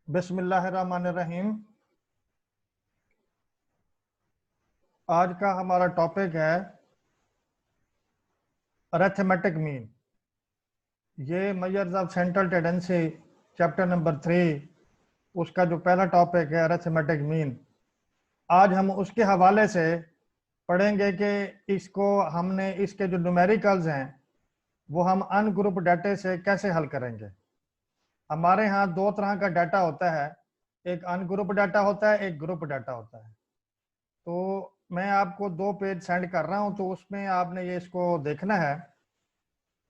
बिस्मिल्लाहिर्रहमानिर्रहीम। आज का हमारा टॉपिक है अरिथमेटिक मीन। ये measures of central tendency chapter number 3, उसका जो पहला टॉपिक है अरिथमेटिक मीन। आज हम उसके हवाले से पढ़ेंगे कि इसको हमने इसके जो न्यूमेरिकल्स हैं वो हम अनग्रुप डाटे से कैसे हल करेंगे। हमारे यहाँ दो तरह का डाटा होता है, एक अनग्रुप डाटा होता है, एक ग्रुप डाटा होता है। तो मैं आपको 2 पेज सेंड कर रहा हूं, तो उसमें आपने ये इसको देखना है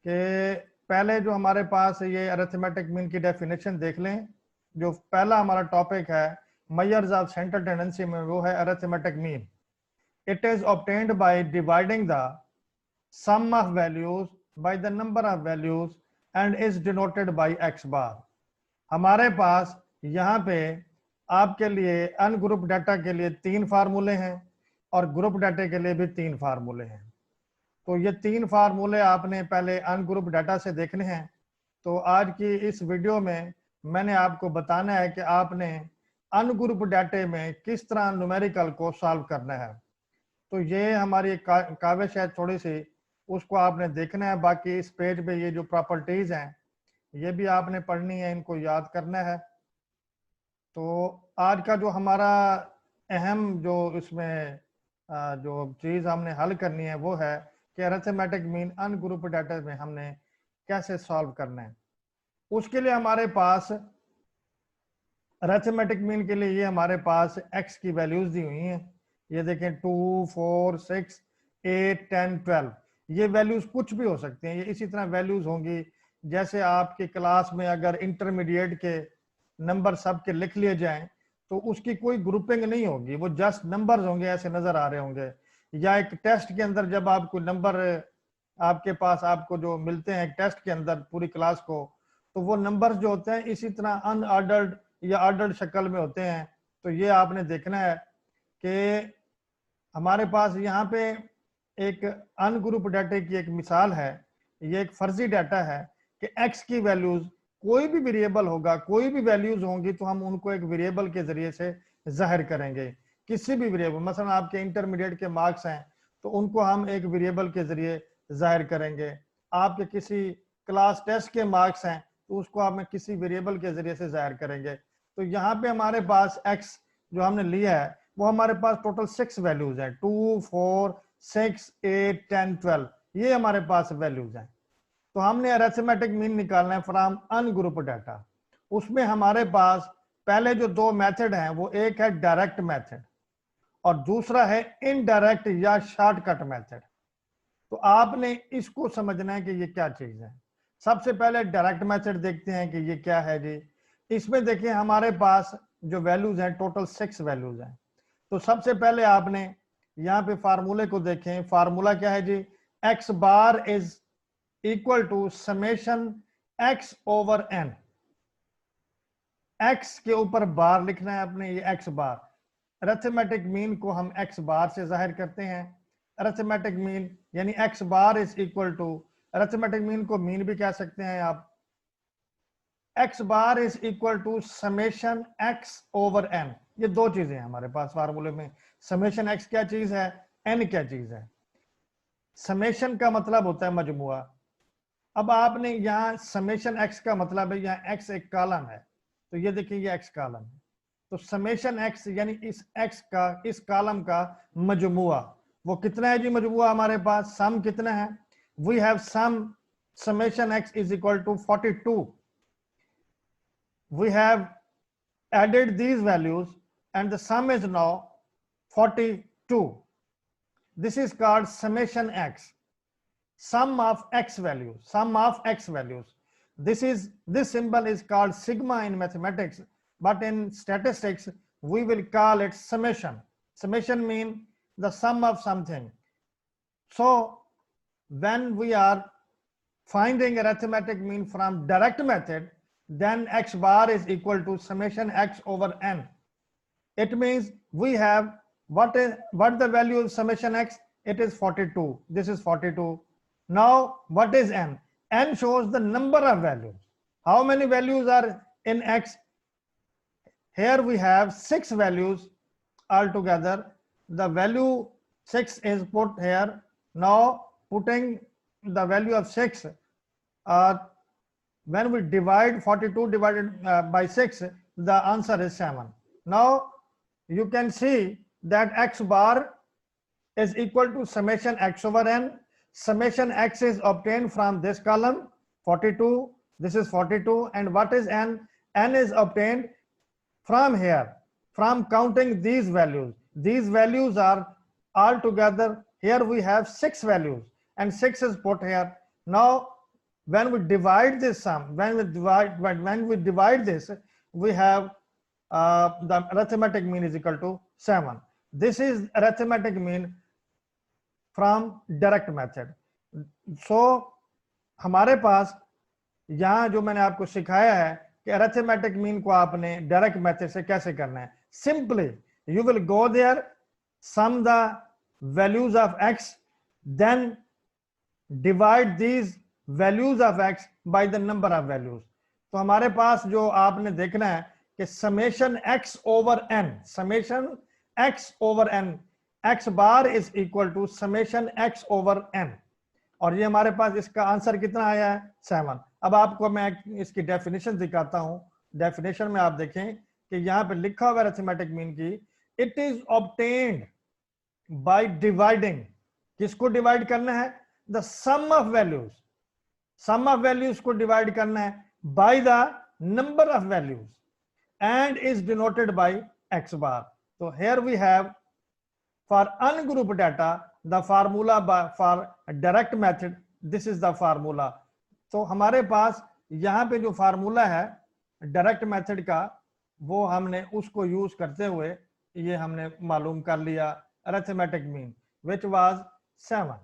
कि पहले जो हमारे पास ये अरिथमेटिक मीन की डेफिनेशन देख लें। जो पहला हमारा टॉपिक है मेजर्स ऑफ सेंट्रल टेंडेंसी में, वो है arithmetic mean. It is obtained by dividing the sum of values by the number of values and is denoted by X bar. हमारे पास यहाँ पे आपके लिए अनग्रुप डाटा के लिए 3 फार्मूले हैं और ग्रुप डाटा के लिए भी 3 फार्मूले हैं। तो ये 3 फार्मूले आपने पहले अनग्रुप डाटा से देखने हैं। तो आज की इस वीडियो में मैंने आपको बताना है कि आपने अनग्रुप डाटे में किस तरह न्यूमेरिकल को सॉल्व करना है। तो ये हमारी काविश है थोड़ी सी, उसको आपने देखना है। बाकी इस पेज पे ये जो प्रॉपर्टीज हैं ये भी आपने पढ़नी है, इनको याद करना है। तो आज का जो हमारा अहम जो इसमें जो चीज हमने हल करनी है वो है कि अरिथमेटिक मीन अनग्रुप डाटा में हमने कैसे सॉल्व करना है। उसके लिए हमारे पास अरिथमेटिक मीन के लिए ये हमारे पास एक्स की वैल्यूज दी हुई हैं। ये देखें 2, 4, 6, 8, 10, 12। ये वैल्यूज कुछ भी हो सकती हैं। ये इसी तरह वैल्यूज होंगी जैसे आपकी क्लास में अगर इंटरमीडिएट के नंबर सब के लिख लिए जाएं तो उसकी कोई ग्रुपिंग नहीं होगी, वो जस्ट नंबर्स होंगे, ऐसे नजर आ रहे होंगे। या एक टेस्ट के अंदर जब आपको नंबर आपके पास आपको जो मिलते हैं टेस्ट के अंदर पूरी क्लास को, तो वो नंबर्स जो होते हैं इसी तरह अनऑर्डर्ड या ऑर्डर्ड शक्ल में होते हैं। तो ये आपने देखना है कि हमारे पास यहाँ पे एक अनग्रुप डाटे की एक मिसाल है। ये एक फर्जी डाटा है कि एक्स की वैल्यूज कोई भी वेरिएबल होगा, कोई भी वैल्यूज होंगी तो हम उनको एक वेरिएबल के जरिए से जाहिर करेंगे। किसी भी वेरिएबल, मसलन आपके इंटरमीडिएट के मार्क्स हैं तो उनको हम एक वेरिएबल के जरिए जाहिर करेंगे। आपके किसी क्लास टेस्ट के मार्क्स हैं तो उसको आप किसी वेरिएबल के जरिए से जाहिर करेंगे। तो यहाँ पे हमारे पास एक्स जो हमने लिया है वो हमारे पास टोटल 6 वैल्यूज हैं, 2, 4, 6, 8, 10, 12। ये हमारे पास वैल्यूज हैं। तो हमने अरिथमेटिक मीन निकालना है फ्रॉम अनग्रुप डाटा। उसमें हमारे पास पहले जो 2 मेथड हैं वो एक है डायरेक्ट मेथड और दूसरा है इनडायरेक्ट या शॉर्टकट मेथड। तो आपने इसको समझना है कि ये क्या चीज है। सबसे पहले डायरेक्ट मेथड देखते हैं कि ये क्या है जी। इसमें देखिए हमारे पास जो वैल्यूज हैं टोटल 6 वैल्यूज हैं। तो सबसे पहले आपने यहाँ पे फार्मूले को देखें। फार्मूला क्या है जी? X bar is equal to summation X over N. X के ऊपर बार लिखना है आपने, ये एक्स बार। अरिथमेटिक मीन को हम एक्स बार से जाहिर करते हैं। अरिथमेटिक मीन यानी X bar is equal to, arithmetic mean को मीन भी कह सकते हैं आप। X bar is equal to summation X over N. ये 2 चीजें हैं हमारे पास फार्मूले में। समेशन एक्स क्या चीज है, एन क्या चीज है। समेशन का मतलब होता है मजमुआ। अब आपने यहाँ समेशन एक्स का मतलब है, यहाँ एक्स एक कॉलम है तो ये देखिए ये एक्स कॉलम है। तो समेशन एक्स यानी इस एक्स का, इस कॉलम का मजमुआ, वो कितना है जी मजमुआ हमारे पास? सम कितना है? We have sum summation X is equal to 42। we have added these values and the sum is now 42. This is called summation x, sum of x values, sum of x values. This symbol is called sigma in mathematics, but in statistics we will call it summation. Summation means the sum of something. So when we are finding arithmetic mean from direct method, then x bar is equal to summation x over n. It means we have what the value of summation x? It is 42. This is 42. Now what is n? N shows the number of values. How many values are in x? here we have 6 values altogether. The value 6 is put here. Now putting the value of 6, when we divide 42 divided by 6, the answer is 7. Now you can see that x bar is equal to summation x over n. Summation x is obtained from this column 42, this is 42, and what is n? N is obtained from here, from counting these values. These values are all together, here we have 6 values and 6 is put here. Now when we divide this sum, when we divide this, we have the arithmetic mean is equal to 7. This is arithmetic mean from direct method. So हमारे पास यहाँ जो मैंने आपको सिखाया है कि arithmetic mean को आपने डायरेक्ट मेथड से कैसे करना है. Simply you will go there, sum the values of x, then divide these values of x by the number of values. तो हमारे पास जो आपने देखना है कि summation x over n, summation x over n, x bar is equal to summation x over n, और ये हमारे पास इसका आंसर कितना आया है 7. अब आपको मैं इसकी डेफिनेशन दिखाता हूं. डेफिनेशन में आप देखें कि यहाँ पे लिखा हुआ अरिथमेटिक मीन की, it is obtained by dividing. किसको डिवाइड करना है? The sum of values. Sum of values को डिवाइड करना है by the number of values and is denoted by X bar. तो here we have for ungrouped data the formula for direct method, this is the formula. तो हमारे पास यहाँ पे जो फार्मूला है डायरेक्ट मेथड का, वो हमने उसको यूज करते हुए ये हमने मालूम कर लिया arithmetic mean which was 7.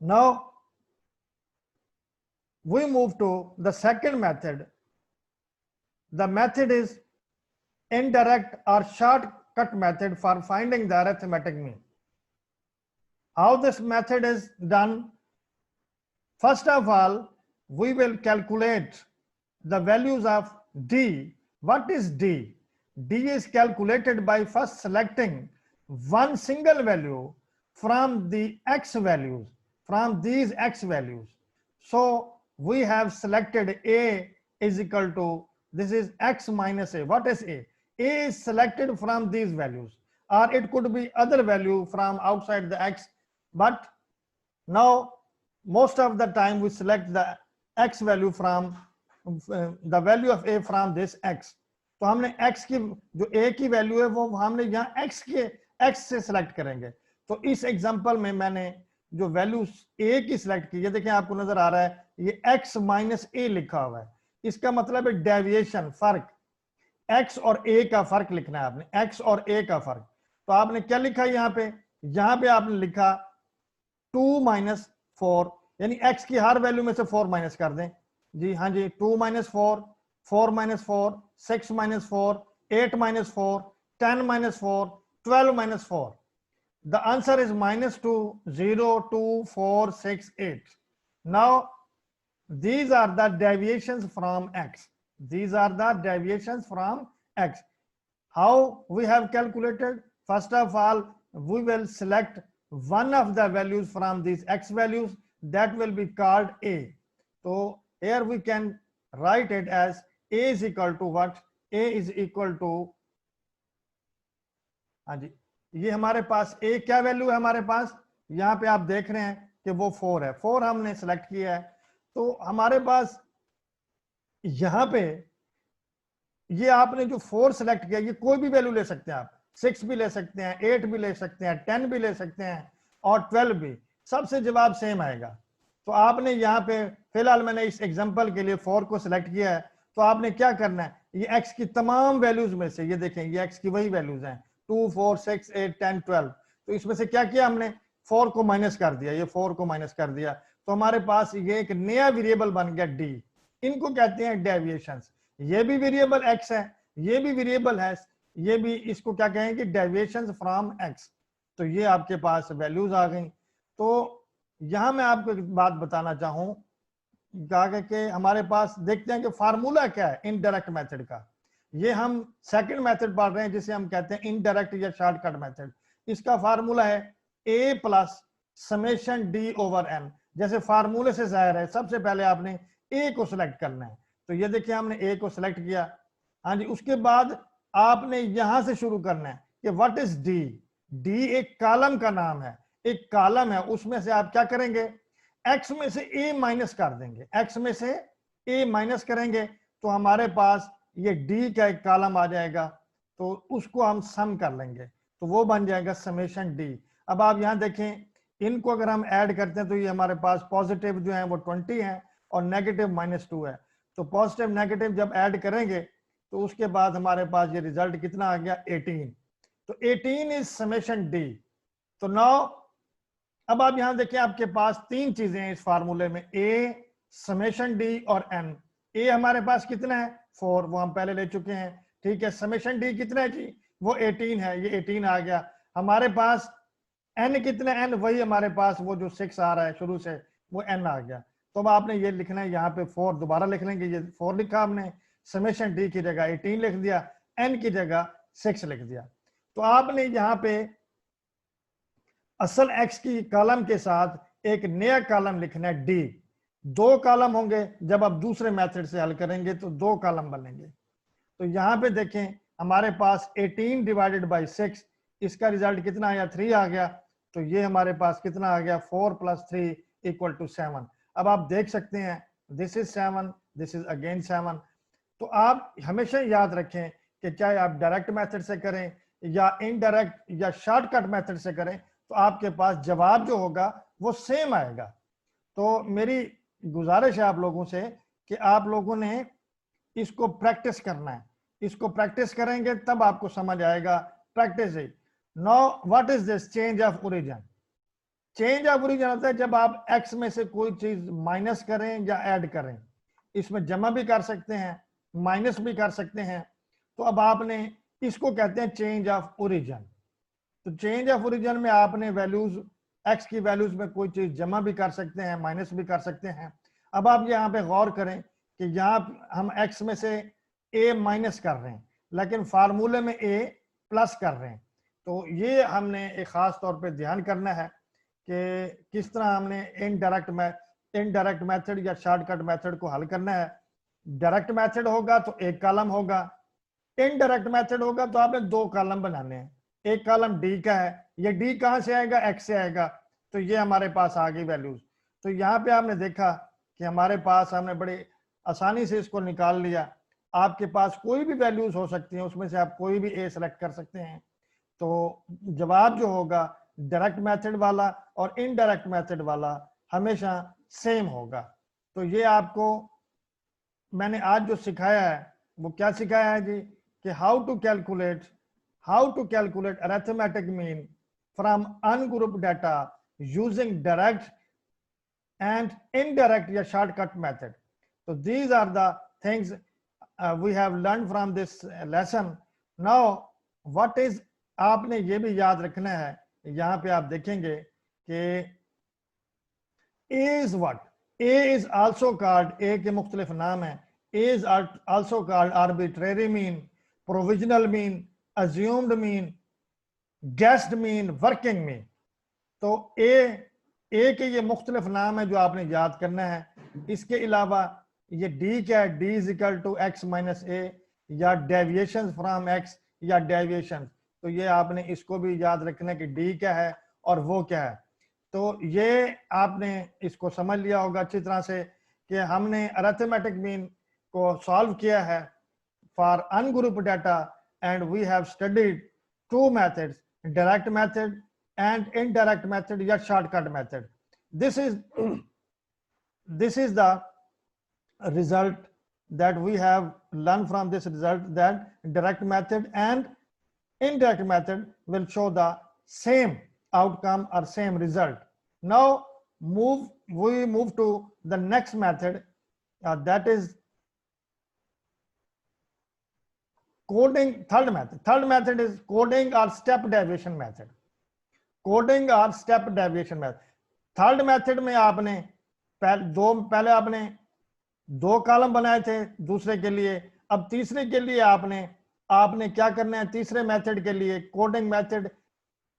Now we move to the second method. The method is indirect or shortcut method for finding the arithmetic mean. How this method is done? First of all, we will calculate the values of d. What is d? D is calculated by first selecting one single value from the x values, from these x values. So we have selected a is equal to, this is x minus a. What is a? A is selected from these values, or it could be other value from outside the x, but now most of the time we select the x value from the value of a from this x. तो हमने x की जो a की value है वो हमने यहाँ x से सिलेक्ट करेंगे. तो इस एग्जांपल में मैंने जो वैल्यू a की सिलेक्ट की, ये देखें आपको नजर आ रहा है ये x माइनस a लिखा हुआ है. इसका मतलब है डेविएशन, फर्क. x और a का फर्क लिखना है आपने, x और a का फर्क. तो आपने क्या लिखा यहाँ पे आपने लिखा 2 माइनस 4, यानी x की हर वैल्यू में से 4 माइनस कर दें. जी हाँ जी, 2 minus 4, 4 minus 4, 6 minus 4, 8 minus 4, 10 minus 4, 12 minus 4. The answer is minus 2, 0, 2, 4, 6, 8. Now these are the deviations from x. These are the deviations from x. How we have calculated? First of all, we will select one of the values from these x values, that will be called a. So here we can write it as a is equal to what? A is equal to, हाँ जी, ये हमारे पास a क्या value है हमारे पास, यहाँ पे आप देख रहे हैं कि वो 4 है. 4 हमने सेलेक्ट किया है. तो हमारे पास यहाँ पे ये आपने जो 4 सेलेक्ट किया, ये कोई भी वैल्यू ले सकते हैं आप, 6 भी ले सकते हैं, 8 भी ले सकते हैं, 10 भी ले सकते हैं और 12 भी, सबसे जवाब सेम आएगा. तो आपने यहाँ पे फिलहाल मैंने इस एग्जांपल के लिए 4 को सिलेक्ट किया है. तो आपने क्या करना है, ये x की तमाम वैल्यूज में से, ये देखें ये x की वही वैल्यूज हैं 2, 4, 6, 8, 10, 12. तो इसमें से क्या किया हमने, 4 को माइनस कर दिया, ये 4 को माइनस कर दिया. तो हमारे पास ये एक नया वेरिएबल बन गया d. इनको कहते हैं डेविएशंस. ये भी वेरिएबल x है, ये भी वेरिएबल है, ये भी, इसको क्या कहेंगे, डेविएशंस फ्रॉम x. तो ये आपके पास वैल्यूज आ गई. तो यहां मैं आपको एक बात बताना चाहूं कि हमारे पास देखते हैं कि फार्मूला क्या है इनडायरेक्ट मेथड का. ये हम सेकंड मेथड पढ़ रहे हैं जिसे हम कहते हैं इनडायरेक्ट या शॉर्टकट मेथड। इसका फार्मूला है a plus summation d over n। जैसे फार्मूले से जाहिर है सबसे पहले आपने a को सिलेक्ट करना है, तो ये देखिए हमने a को सिलेक्ट किया। हाँ जी, उसके बाद आपने यहां से शुरू करना है कि व्हाट इज d। d एक कॉलम का नाम है, एक कॉलम है, उसमें से आप क्या करेंगे, x में से a माइनस कर देंगे, x में से a माइनस करेंगे तो हमारे पास ये d का एक कॉलम आ जाएगा, तो उसको हम सम कर लेंगे तो वो बन जाएगा समेशन d। अब आप यहां देखें, इनको अगर हम ऐड करते हैं तो ये हमारे पास पॉजिटिव जो है वो 20 है और नेगेटिव -2 है। तो पॉजिटिव नेगेटिव जब ऐड करेंगे तो उसके बाद हमारे पास ये रिजल्ट कितना आ गया, 18। तो 18 इज समेशन d। तो नाउ अब आप यहां देखिए आपके पास तीन चीजें हैं इस फार्मूले में, a समेशन d और n। a हमारे पास कितना है 4, वो हम पहले ले चुके हैं, ठीक है। समेशन d कितना है जी, वो 18 है, ये 18 आ गया। हमारे पास n कितना है, n वही हमारे पास वो जो 6 आ रहा है शुरू से, वो n आ गया। तो अब आपने ये लिखना है, यहाँ पे 4 दोबारा लिख लेंगे, ये 4 लिखा हमने, समेशन d की जगह 18 लिख दिया, n की जगह 6 लिख दिया। तो आपने यहाँ पे असल x की कॉलम के साथ एक नया कॉलम लिखना है d। दो कॉलम होंगे, जब आप दूसरे मेथड से हल करेंगे तो दो कॉलम बनेंगे। तो यहाँ पे देखें हमारे पास 18 डिवाइडेड बाई 6, इसका रिजल्ट कितना आया, 3 आ गया। तो ये हमारे पास कितना आ गया, 4 + 3 = 7। अब आप देख सकते हैं this is 7, this is again 7। तो आप हमेशा याद रखें कि चाहे आप डायरेक्ट मेथड से करें या इनडायरेक्ट या शॉर्टकट मेथड से करें, तो आपके पास जवाब जो होगा वो सेम आएगा। तो मेरी गुजारिश है आप लोगों से कि आप लोगों ने इसको प्रैक्टिस करना है, इसको प्रैक्टिस करेंगे तब आपको समझ आएगा, प्रैक्टिस है। Now what is this change of origin. Change of origin होता है जब आप x में से कोई चीज माइनस करें या ऐड करें, इसमें जमा भी कर सकते हैं माइनस भी कर सकते हैं। तो अब आपने इसको कहते हैं चेंज ऑफ ओरिजिन। तो चेंज ऑफ ओरिजिन में आपने वैल्यूज x की वैल्यूज में कोई चीज जमा भी कर सकते हैं माइनस भी कर सकते हैं। अब आप यहाँ पे गौर करें कि यहाँ हम x में से a माइनस कर रहे हैं लेकिन फार्मूले में a प्लस कर रहे हैं। तो ये हमने एक खास तौर पे ध्यान करना है कि किस तरह हमने इनडायरेक्ट मेथड या शॉर्टकट मेथड को हल करना है। डायरेक्ट मेथड होगा तो एक कॉलम होगा, इनडायरेक्ट मेथड होगा तो आपने दो कॉलम बनाने हैं। एक कॉलम डी का है, ये डी कहां से आएगा, एक्स से आएगा, तो ये हमारे पास आ गई वैल्यूज। तो यहाँ पे आपने देखा कि हमारे पास हमने बड़े आसानी से इसको निकाल लिया। आपके पास कोई भी वैल्यूज हो सकती हैं, उसमें से आप कोई भी ए सेलेक्ट कर सकते हैं। तो जवाब जो होगा डायरेक्ट मेथड वाला और इनडायरेक्ट मेथड वाला हमेशा सेम होगा। तो ये आपको मैंने आज जो सिखाया है वो क्या सिखाया है जी, कि how to calculate arithmetic mean from ungrouped data using direct and indirect या shortcut method. So these are the things we have learned from this lesson. Now what is, आपने ये भी याद रखना है, यहाँ पे आप देखेंगे कि A is what, A is also called, A के मुख्तलिफ नाम है, A is also called arbitrary mean, provisional mean, assumed mean, guessed mean, working mean. तो ए के ये मुख्तलिफ नाम है जो आपने याद करना है। इसके अलावा ये डी क्या है, D is equal to X minus A, या डेविएशन फ्रॉम एक्स या डेविएशन। तो ये आपने इसको भी याद रखना है कि डी क्या है और वो क्या है। तो ये आपने इसको समझ लिया होगा अच्छी तरह से कि हमने अरिथमेटिक मीन को सॉल्व किया है for ungrouped data and we have studied two methods, direct method and indirect method या shortcut method. This is the result that we have learned from this result, that direct method and indirect method will show the same outcome or same result. Now we move to the next method, that is coding. Third method is coding or step deviation method. Coding और step deviation method. Third method में आपने पहले आपने दो column बनाए थे दूसरे के लिए, अब तीसरे के लिए आपने क्या करना है, तीसरे मेथड के लिए कोडिंग मेथड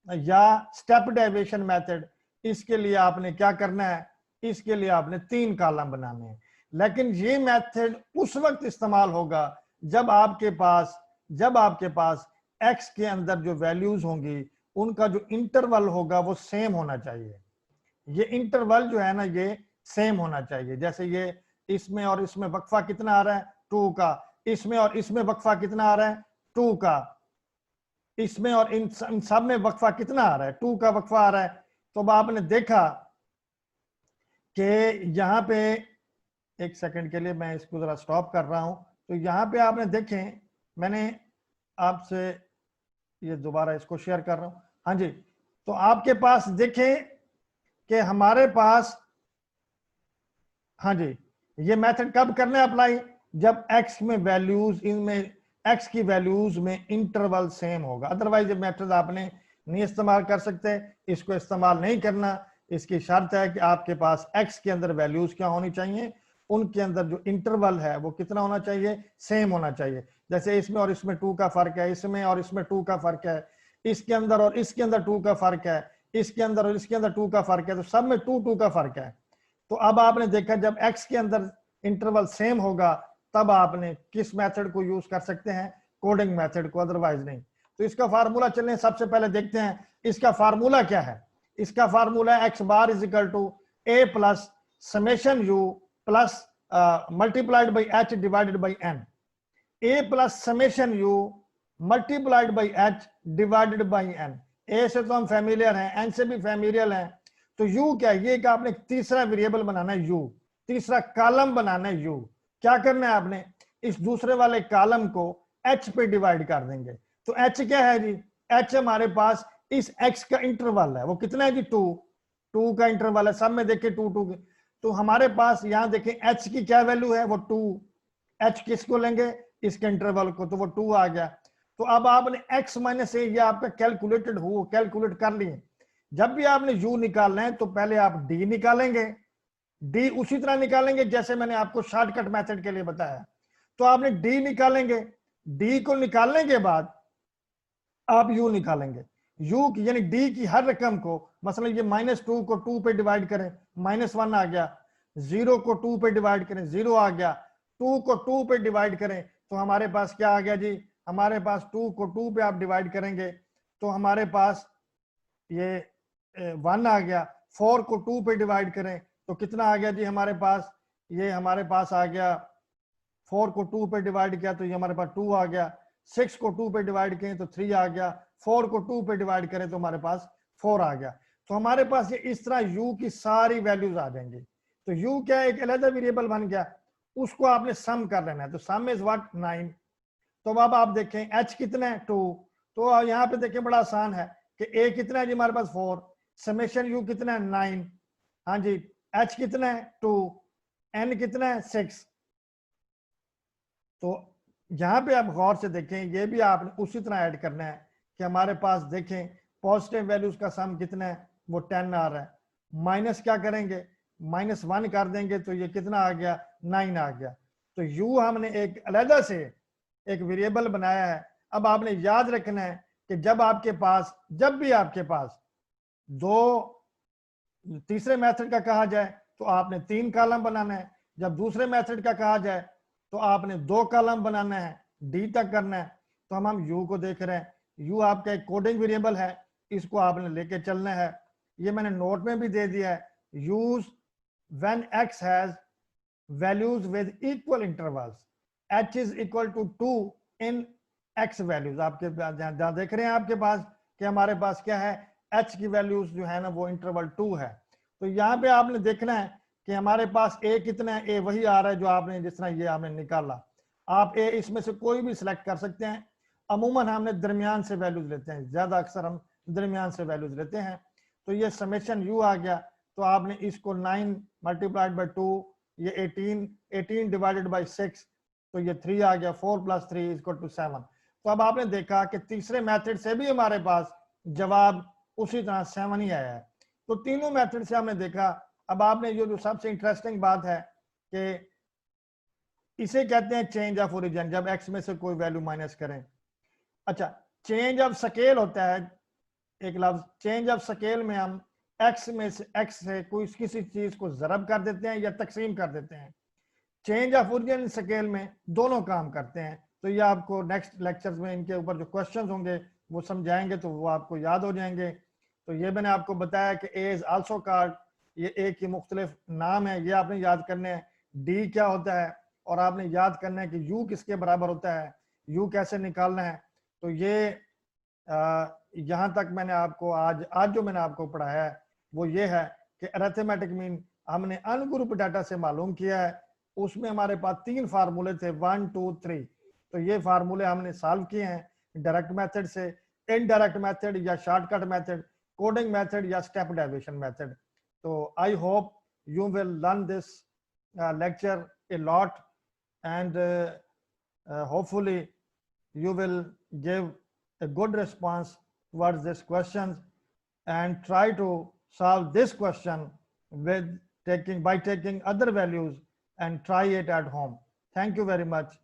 या स्टेप डेविएशन मेथड, इसके लिए आपने क्या करना है, इसके लिए आपने 3 कॉलम बनाने हैं। लेकिन ये मेथड उस वक्त इस्तेमाल होगा जब आपके पास x के अंदर जो वैल्यूज होंगी उनका जो इंटरवल होगा वो सेम होना चाहिए। ये इंटरवल जो है ना ये सेम होना चाहिए। जैसे ये इसमें और इसमें वक्फा कितना आ रहा है, 2 का, इसमें और इसमें वक्फा कितना आ रहा है, 2 का, इसमें और इन सब में वक्फा कितना आ रहा है, 2 का वक्फा आ रहा है। तो अब आपने देखा कि यहाँ पे, एक सेकंड के लिए मैं इसको जरा स्टॉप कर रहा हूं। तो यहाँ पे आपने देखें, मैंने आपसे ये दोबारा इसको शेयर कर रहा हूं। हाँ जी, तो आपके पास देखें कि हमारे पास, हाँ जी, ये मेथड कब करना है अप्लाई, जब x में वैल्यूज, इनमें x की वैल्यूज में इंटरवल सेम होगा। अदरवाइज ये मेथड आपने नहीं इस्तेमाल कर सकते, इसको इस्तेमाल नहीं करना। इसकी शर्त है कि आपके पास x के अंदर वैल्यूज क्या होनी चाहिए, उनके अंदर जो इंटरवल है वो कितना होना चाहिए, सेम होना चाहिए। जैसे इसमें और इसमें 2 का फर्क है, इसमें और इसमें 2 का फर्क है, इसके अंदर और इसके अंदर 2 का फर्क है, इसके अंदर और इसके अंदर 2 का फर्क है, तो सब में 2 का फर्क है। तो अब आपने देखा जब x के अंदर इंटरवल सेम होगा तब आपने किस मेथड को यूज कर सकते हैं, कोडिंग मेथड को, अदरवाइज नहीं। तो इसका फार्मूला चलें, सबसे पहले देखते हैं इसका फार्मूला क्या है। इसका फार्मूला है x bar is equal to a plus summation u plus multiplied by h divided by n। a plus summation u multiplied by h divided by n। a से तो हम फैमिलियर हैं, n से भी फैमिलियर हैं। तो u क्या है, ये कि आपने तीसरा वेरिएबल बनाना है u, तीसरा कॉलम बनाना है u। क्या करना है आपने, इस दूसरे वाले कॉलम को h पे डिवाइड कर देंगे। तो h क्या है जी, h हमारे पास इस x का इंटरवल है, वो कितना है जी, 2 का इंटरवल है, सब में देखें 2 तो हमारे पास यहां देखें h की क्या वैल्यू है, वो 2। h किसको लेंगे, इसके इंटरवल को, तो वो 2 आ गया। तो अब आपने x माइनस ए, ये आपका कैलकुलेटेड हो, कैलकुलेट कर लिए। जब भी आपने u निकालना है तो पहले आप d निकालेंगे, d उसी तरह निकालेंगे जैसे मैंने आपको शॉर्टकट मेथड के लिए बताया। तो आपने d निकालेंगे, d को निकालने के बाद आप u निकालेंगे। u की यानी d की हर रकम को, मसलन ये -2 को 2 पे डिवाइड करें, -1 आ गया, 0 को 2 पे डिवाइड करें, 0 आ गया, 2 को 2 पे डिवाइड करें तो हमारे पास क्या आ गया जी, हमारे पास 2 को 2 पे आप डिवाइड करेंगे तो हमारे पास ये 1 आ गया। 4 को 2 पे डिवाइड करें तो कितना आ गया जी हमारे पास, ये हमारे पास आ गया, 4 को 2 पे डिवाइड किया तो ये हमारे पास 2 आ गया। 6 को 2 पे डिवाइड करें तो 3 आ गया। 4 को 2 पे डिवाइड करें तो हमारे पास 4 आ गया। तो हमारे पास ये इस तरह u की सारी वैल्यूज आ जाएंगी। तो u क्या है, एक अलग वेरिएबल बन गया, उसको आपने सम कर लेना है। तो सम इज व्हाट, 9। तो अब आप देखें h कितना है, 2। तो यहाँ पे देखें बड़ा आसान है कि a कितना है जी हमारे पास 4, समेशन u कितना है 9, हाँ जी, h कितना है 2, n कितना है 6। तो यहाँ पे आप गौर से देखें, ये भी आपने उसी तरह ऐड करना है कि हमारे पास देखें पॉजिटिव वैल्यूज का सम कितना है, वो 10 आ रहा है। माइनस क्या करेंगे, -1 कर देंगे तो ये कितना आ गया, 9 आ गया। तो u हमने एक अलग से एक वेरिएबल बनाया है। अब आपने याद रखना है कि जब भी आपके पास तीसरे मेथड का कहा जाए तो आपने 3 कॉलम बनाना है, जब दूसरे मेथड का कहा जाए तो आपने 2 कॉलम बनाना है, डी तक करना है। तो हम यू को देख रहे हैं, यू आपका एक कोडिंग वेरिएबल है, इसको आपने लेके चलना है। ये मैंने नोट में भी दे दिया है, use when x has values with equal intervals, h is equal to 2 in x values. आपके जहां देख रहे हैं आपके पास कि हमारे पास क्या है, h की वैल्यूज जो है ना वो इंटरवल 2 है। तो यहाँ पे आपने देखना है कि हमारे पास a कितना है, a वही आ रहा है जो आपने जिस तरह ये आपने निकाला। आप a इसमें से कोई भी सिलेक्ट कर सकते हैं। अमूमन हमने दरमियान से वैल्यूज लेते हैं, ज्यादा अक्सर हम दरमियान से वैल्यूज लेते हैं। तो ये समेशन u आ गया, तो आपने इसको 9 मल्टीप्लाइड बाई 2, ये 18 डिवाइडेड बाई 6, तो ये 3 आ गया, 4 + 3 = 7। तो अब आपने देखा कि तीसरे मेथड से भी हमारे पास जवाब उसी तरह 7 ही आया है। तो तीनों मेथड से हमने देखा। अब आपने जो सबसे इंटरेस्टिंग बात है कि इसे कहते हैं चेंज ऑफ ओरिजिन, जब एक्स में से कोई वैल्यू माइनस करें। अच्छा, चेंज ऑफ स्केल होता है एक लफ्ज, चेंज ऑफ स्केल में हम एक्स से कोई किसी चीज को ज़रब कर देते हैं या तकसीम कर देते हैं। चेंज ऑफ ओरिजिन स्केल में दोनों काम करते हैं। तो ये आपको नेक्स्ट लेक्चर्स में इनके ऊपर जो क्वेश्चंस होंगे वो समझाएंगे तो वो आपको याद हो जाएंगे। तो ये मैंने आपको बताया कि ए इज आल्सो कार्ड, ये ए की मुख्तलिफ नाम है, ये आपने याद करने हैं। डी क्या होता है, और आपने याद करना है कि यू किसके बराबर होता है, यू कैसे निकालना है। तो ये यहाँ तक मैंने आपको आज जो मैंने आपको पढ़ाया है वो ये है कि अरिथमेटिक मीन हमने अनग्रुप डाटा से मालूम किया है। उसमें हमारे पास 3 फार्मूले थे, 1 2 3। तो ये फार्मूले हमने सॉल्व किए हैं डायरेक्ट मेथड से, इनडायरेक्ट मेथड या शॉर्टकट मेथड, कोडिंग मेथड या स्टेप डेरिवेशन मेथड। तो I hope you will learn this lecture a lot, and hopefully you will give a good response towards this questions, and try to solve this question by taking other values and try it at home. Thank you very much.